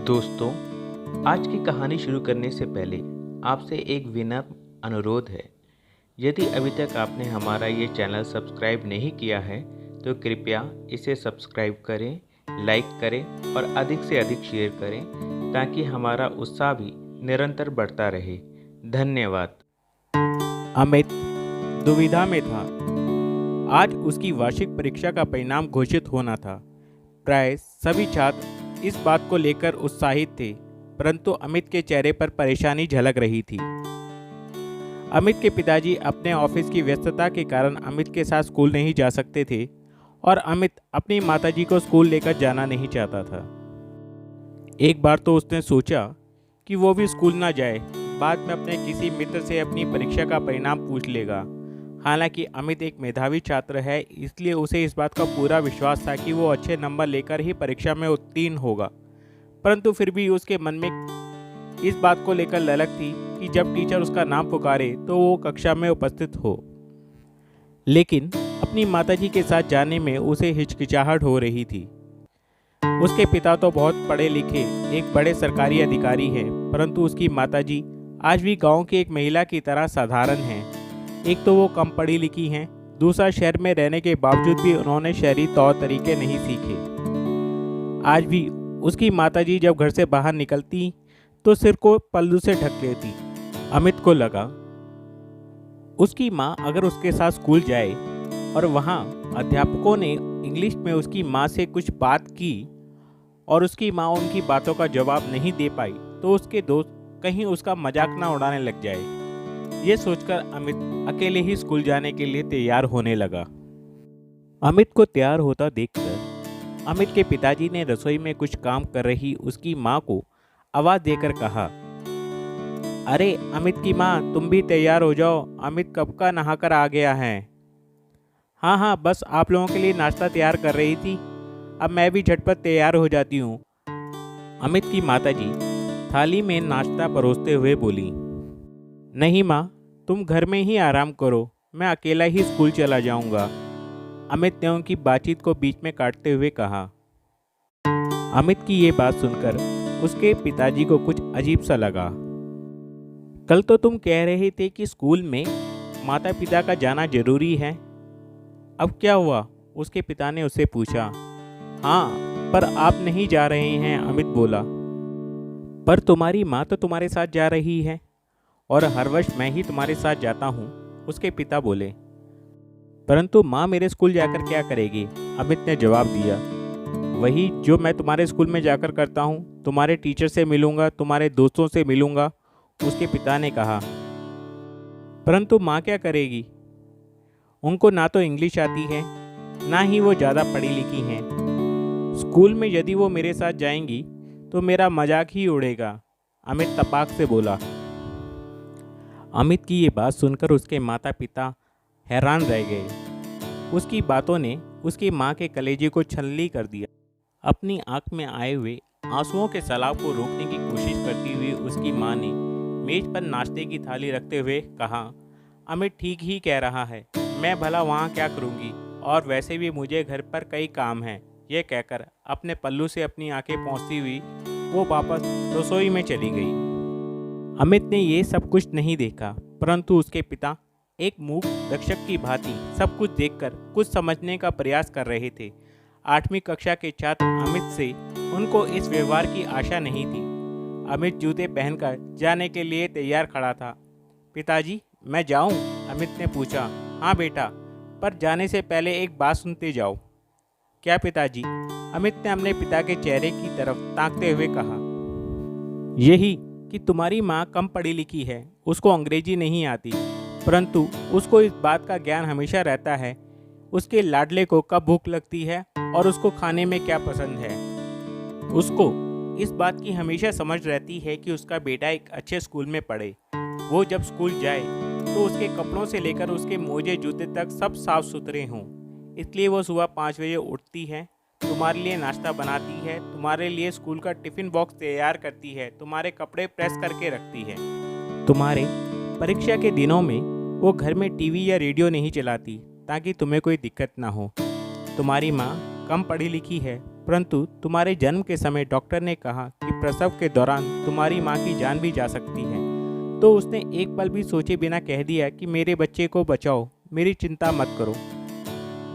दोस्तों, आज की कहानी शुरू करने से पहले आपसे एक विनम्र अनुरोध है। यदि अभी तक आपने हमारा ये चैनल सब्सक्राइब नहीं किया है तो कृपया इसे सब्सक्राइब करें, लाइक करें और अधिक से अधिक शेयर करें ताकि हमारा उत्साह भी निरंतर बढ़ता रहे। धन्यवाद। अमित दुविधा में था। आज उसकी वार्षिक परीक्षा का परिणाम घोषित होना था। प्राय सभी छात्र इस बात को लेकर उत्साहित थे, परंतु अमित के चेहरे पर परेशानी झलक रही थी। अमित के पिताजी अपने ऑफिस की व्यस्तता के कारण अमित के साथ स्कूल नहीं जा सकते थे और अमित अपनी माताजी को स्कूल लेकर जाना नहीं चाहता था। एक बार तो उसने सोचा कि वो भी स्कूल ना जाए, बाद में अपने किसी मित्र से अपनी परीक्षा का परिणाम पूछ लेगा। हालांकि अमित एक मेधावी छात्र है, इसलिए उसे इस बात का पूरा विश्वास था कि वो अच्छे नंबर लेकर ही परीक्षा में उत्तीर्ण होगा। परंतु फिर भी उसके मन में इस बात को लेकर ललक थी कि जब टीचर उसका नाम पुकारे तो वो कक्षा में उपस्थित हो। लेकिन अपनी माताजी के साथ जाने में उसे हिचकिचाहट हो रही थी। उसके पिता तो बहुत पढ़े लिखे एक बड़े सरकारी अधिकारी हैं, परंतु उसकी माताजी आज भी गांव की एक महिला की तरह साधारण हैं। एक तो वो कम पढ़ी लिखी हैं, दूसरा शहर में रहने के बावजूद भी उन्होंने शहरी तौर तरीके नहीं सीखे। आज भी उसकी माताजी जब घर से बाहर निकलती तो सिर को पल्लू से ढक लेती। अमित को लगा उसकी माँ अगर उसके साथ स्कूल जाए और वहाँ अध्यापकों ने इंग्लिश में उसकी माँ से कुछ बात की और उसकी माँ उनकी बातों का जवाब नहीं दे पाई तो उसके दोस्त कहीं उसका मजाक ना उड़ाने लग जाए। ये सोचकर अमित अकेले ही स्कूल जाने के लिए तैयार होने लगा। अमित को तैयार होता देखकर अमित के पिताजी ने रसोई में कुछ काम कर रही उसकी माँ को आवाज देकर कहा, अरे अमित की माँ, तुम भी तैयार हो जाओ, अमित कब का नहाकर आ गया है। हाँ हाँ, बस आप लोगों के लिए नाश्ता तैयार कर रही थी, अब मैं भी झटपट तैयार हो जाती हूँ। अमित की माताजी थाली में नाश्ता परोसते हुए बोली, नहीं माँ, तुम घर में ही आराम करो, मैं अकेला ही स्कूल चला जाऊंगा। अमित ने उनकी बातचीत को बीच में काटते हुए कहा। अमित की ये बात सुनकर उसके पिताजी को कुछ अजीब सा लगा। कल तो तुम कह रहे थे कि स्कूल में माता पिता का जाना जरूरी है, अब क्या हुआ? उसके पिता ने उससे पूछा। हाँ, पर आप नहीं जा रहे हैं, अमित बोला। पर तुम्हारी माँ तो तुम्हारे साथ जा रही है और हर वर्ष मैं ही तुम्हारे साथ जाता हूँ, उसके पिता बोले। परंतु माँ मेरे स्कूल जाकर क्या करेगी? अमित ने जवाब दिया, वही जो मैं तुम्हारे स्कूल में जाकर करता हूँ, तुम्हारे टीचर से मिलूंगा, तुम्हारे दोस्तों से मिलूंगा, उसके पिता ने कहा। परंतु माँ क्या करेगी? उनको ना तो इंग्लिश आती है, ना ही वो ज़्यादा पढ़ी लिखी हैं। स्कूल में यदि वो मेरे साथ जाएंगी तो मेरा मजाक ही उड़ेगा, अमित तपाक से बोला। अमित की ये बात सुनकर उसके माता पिता हैरान रह गए। उसकी बातों ने उसकी माँ के कलेजे को छलनी कर दिया। अपनी आंख में आए हुए आंसुओं के सैलाब को रोकने की कोशिश करती हुई उसकी माँ ने मेज पर नाश्ते की थाली रखते हुए कहा, अमित ठीक ही कह रहा है, मैं भला वहाँ क्या करूँगी, और वैसे भी मुझे घर पर कई काम हैं। यह कहकर अपने पल्लू से अपनी आंखें पोंछती हुई वो वापस रसोई में चली गई। अमित ने ये सब कुछ नहीं देखा, परंतु उसके पिता एक मूक दर्शक की भांति सब कुछ देखकर कुछ समझने का प्रयास कर रहे थे। 8वीं कक्षा के छात्र अमित से उनको इस व्यवहार की आशा नहीं थी। अमित जूते पहनकर जाने के लिए तैयार खड़ा था। पिताजी, मैं जाऊं? अमित ने पूछा। हाँ बेटा, पर जाने से पहले एक बात सुनते जाओ। क्या पिताजी? अमित ने अपने पिता के चेहरे की तरफ ताकते हुए कहा। यही कि तुम्हारी माँ कम पढ़ी लिखी है, उसको अंग्रेजी नहीं आती, परंतु उसको इस बात का ज्ञान हमेशा रहता है उसके लाडले को कब भूख लगती है और उसको खाने में क्या पसंद है। उसको इस बात की हमेशा समझ रहती है कि उसका बेटा एक अच्छे स्कूल में पढ़े। वो जब स्कूल जाए तो उसके कपड़ों से लेकर उसके मोजे जूते तक सब साफ सुथरे हों। इसलिए वो सुबह 5 बजे उठती है, तुम्हारे लिए नाश्ता बनाती है, तुम्हारे लिए स्कूल का टिफ़िन बॉक्स तैयार करती है, तुम्हारे कपड़े प्रेस करके रखती है। तुम्हारे परीक्षा के दिनों में वो घर में टीवी या रेडियो नहीं चलाती ताकि तुम्हें कोई दिक्कत ना हो। तुम्हारी माँ कम पढ़ी लिखी है, परंतु तुम्हारे जन्म के समय डॉक्टर ने कहा कि प्रसव के दौरान तुम्हारी माँ की जान भी जा सकती है। तो उसने एक पल भी सोचे बिना कह दिया कि मेरे बच्चे को बचाओ, मेरी चिंता मत करो।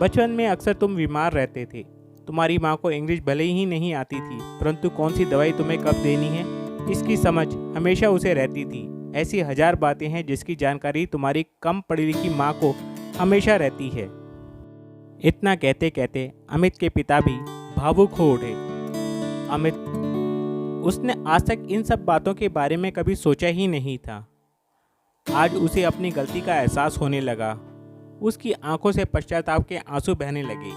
बचपन में अक्सर तुम बीमार रहते थे। तुम्हारी माँ को इंग्लिश भले ही नहीं आती थी, परंतु कौन सी दवाई तुम्हें कब देनी है इसकी समझ हमेशा उसे रहती थी। ऐसी हजार बातें हैं जिसकी जानकारी तुम्हारी कम पढ़ी लिखी माँ को हमेशा रहती है। इतना कहते कहते अमित के पिता भी भावुक हो उठे। अमित, उसने आज तक इन सब बातों के बारे में कभी सोचा ही नहीं था। आज उसे अपनी गलती का एहसास होने लगा। उसकी आंखों से पश्चाताप के आंसू बहने लगे।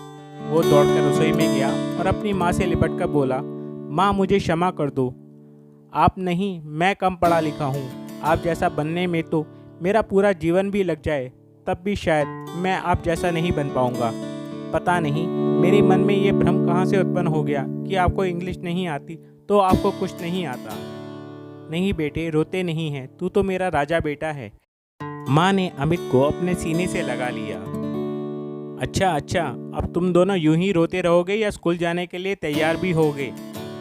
वो दौड़कर रसोई में गया और अपनी माँ से लिपटकर बोला, माँ मुझे क्षमा कर दो। आप नहीं, मैं कम पढ़ा लिखा हूँ। आप जैसा बनने में तो मेरा पूरा जीवन भी लग जाए, तब भी शायद मैं आप जैसा नहीं बन पाऊँगा। पता नहीं मेरे मन में ये भ्रम कहाँ से उत्पन्न हो गया कि आपको इंग्लिश नहीं आती तो आपको कुछ नहीं आता। नहीं बेटे, रोते नहीं हैं, तू तो मेरा राजा बेटा है। माँ ने अमित को अपने सीने से लगा लिया। अच्छा, अब तुम दोनों यूं ही रोते रहोगे या स्कूल जाने के लिए तैयार भी होगे?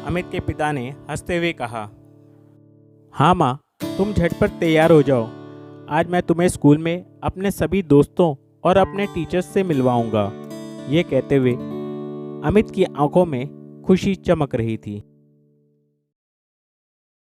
अमित के पिता ने हंसते हुए कहा। हाँ माँ, तुम झटपट तैयार हो जाओ। आज मैं तुम्हें स्कूल में अपने सभी दोस्तों और अपने टीचर्स से मिलवाऊंगा। ये कहते हुए अमित की आंखों में खुशी चमक रही थी।